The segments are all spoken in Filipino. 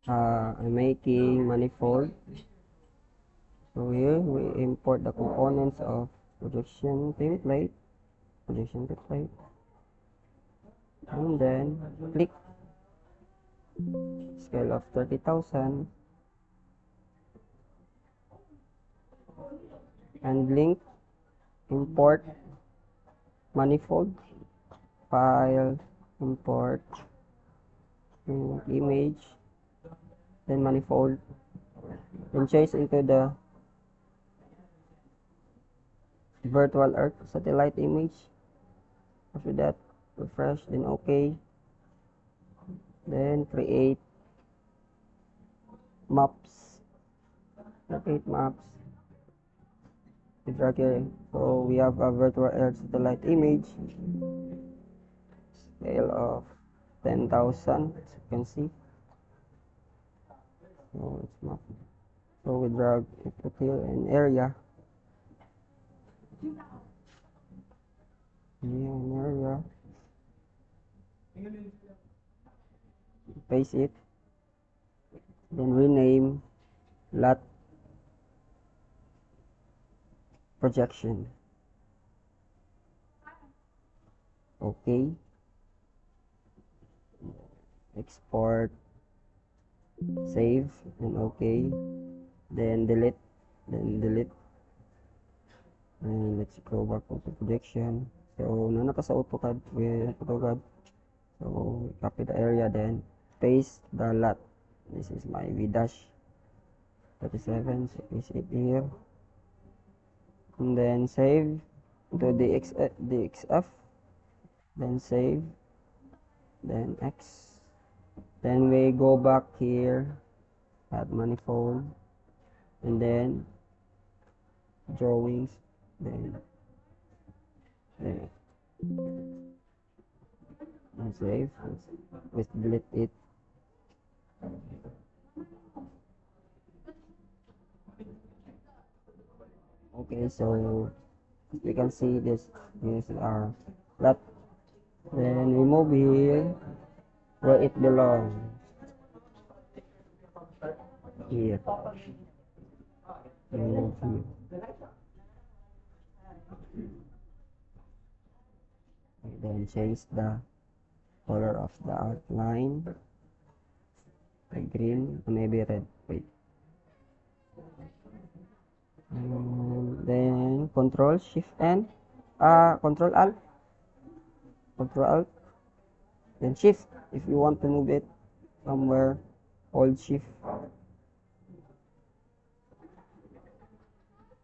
I'm making manifold. So here we import the components of projection template, and then click scale of 30,000 and link import manifold file, import image, then manifold, then change into the virtual earth satellite image. After that, refresh, then OK, then create maps, drag here. So we have a virtual earth satellite image, scale of 10,000, as you can see. So it's map. So we drag it to here an area. Paste it, then rename lot projection. Okay, export, save, and okay, then delete, and let's go back to projection. So nana sa AutoCAD with AutoCAD. So copy the area, then paste the lot. This is my V dash 37, so paste it here, and then save to DXF, then save, then X, then we go back here, add manifold, and then drawings, then and save, let's delete it. Okay, so we can see this is our lot. Then remove here where it belongs. Here. Remove here. Then change the color of the outline. Green, maybe red. Wait. And then Control Shift N. Control Alt. Then Shift if you want to move it somewhere. Hold Shift.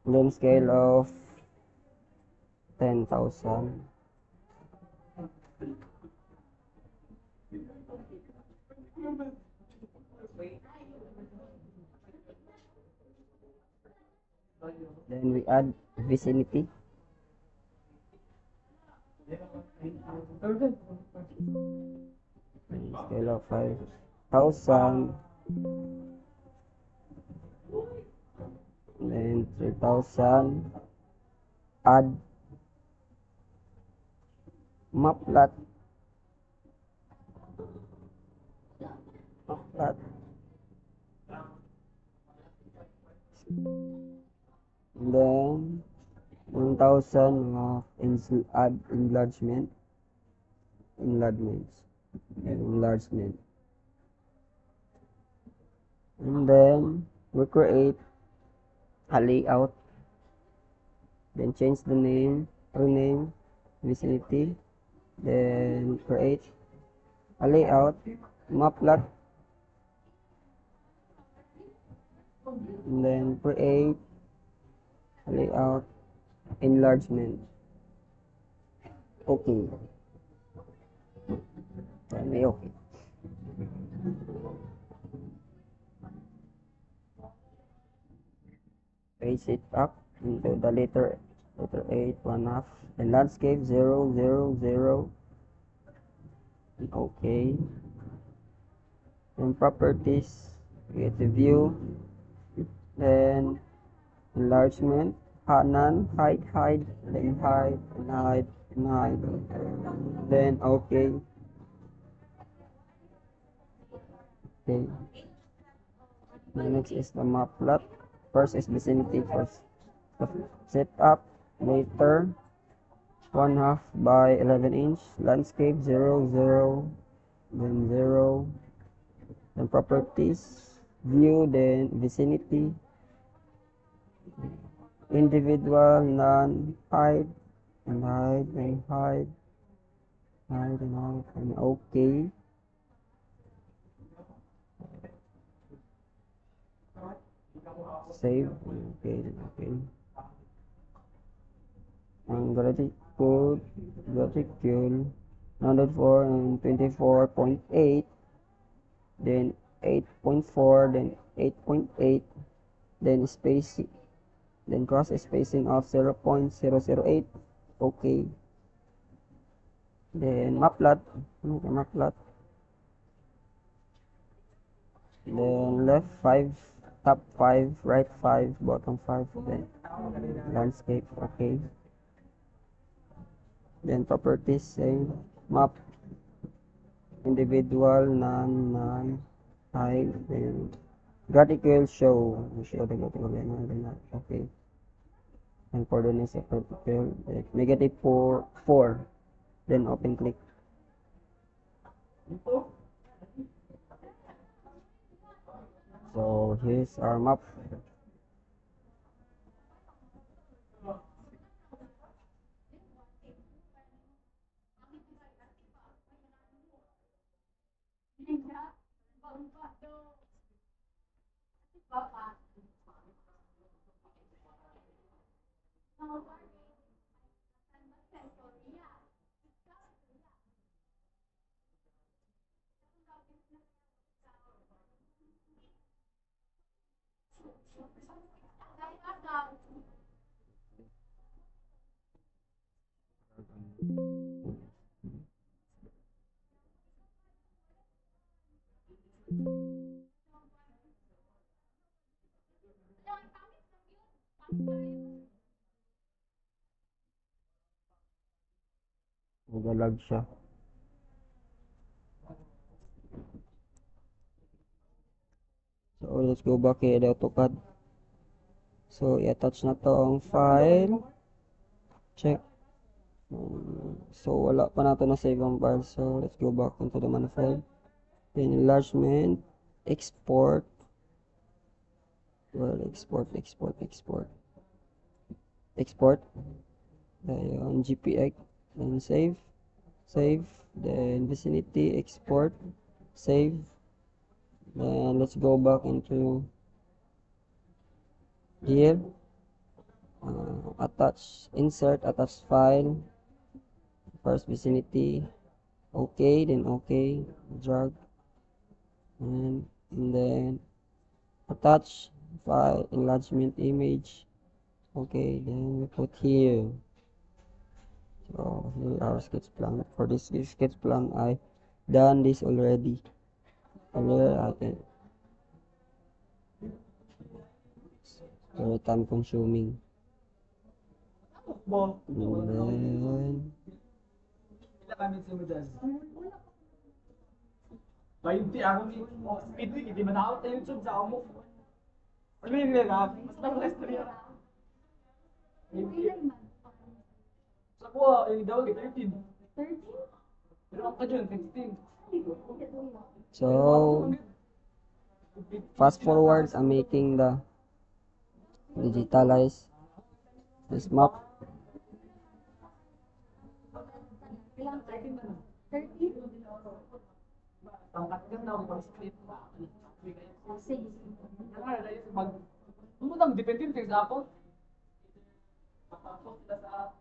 Then scale of 10,000. Then we add vicinity. Scale of 5,000. Then 3,000. Add map lot. And then 1,000 of add enlargement. And then we create a layout, then change the name, rename vicinity, then create a layout, map lot, and then create a layout, enlargement. Okay. Then may okay. Paste it up into the letter 8, 1/2, and landscape 0, 0, 0. Okay. Then properties, get the view, then enlargement, none, hide, then hide, then okay. Okay. The next is the map plot. First is vicinity first. The setup later 1/2 by 11 inch. Landscape 0, 0, then 0. Then properties, view, then vicinity, individual, none, hide, and hide, and hide, hide, and hide, and okay. Save, okay, okay. And graticule, 104 and 24.8, then 8.4, then 8.8, then spacing, then cross spacing of 0.008, okay. Then mapplot, okay, mapplot. Then left 5, top 5, right 5, bottom 5, then landscape, okay. Then properties, same, map, individual, none, none, hide, then graphical show the graphical then okay. And coordinates of graphical, negative 4, 4, then open click. So here's our map. Nagalag siya. So let's go back kay AutoCAD. So i-attach na to ang file. Check. So wala pa nato na save ang file. So let's go back into the manifold. Then enlargement, export. Well, export. Export. Then GPX. Then save. Then vicinity, export. Save. Then let's go back into here. Insert, attach file. First vicinity. Okay, then okay. Drag. And then attach file, enlargement image. Okay, then we put here. So here our sketch plan. For this sketch plan, I done this already. Okay. Very time consuming. And then 20 ako ni speed week, hindi man ako tayo YouTube sa amo. Ano yung nila? Mas lang na istorya. Sa kuha, yung daw, 13. Pero ang ka dyan, 16. so fast forward, I'm making the digitalize this map. Tangkat ka na, pang split. Umutang, depende rin sa ako. Matapos sila sa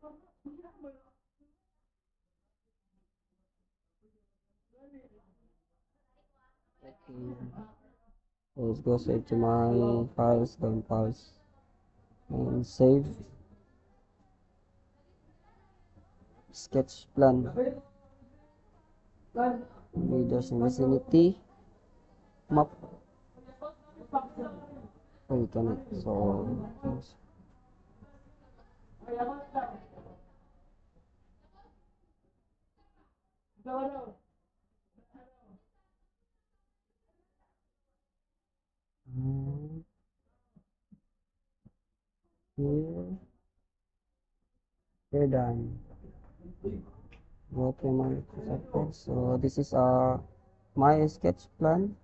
Okay. So let's go straight to my files, down files, and save sketch plan. Leaders in vicinity map. Oh, ito na. So, mm, here, we're done. Okay, my so this is my sketch plan.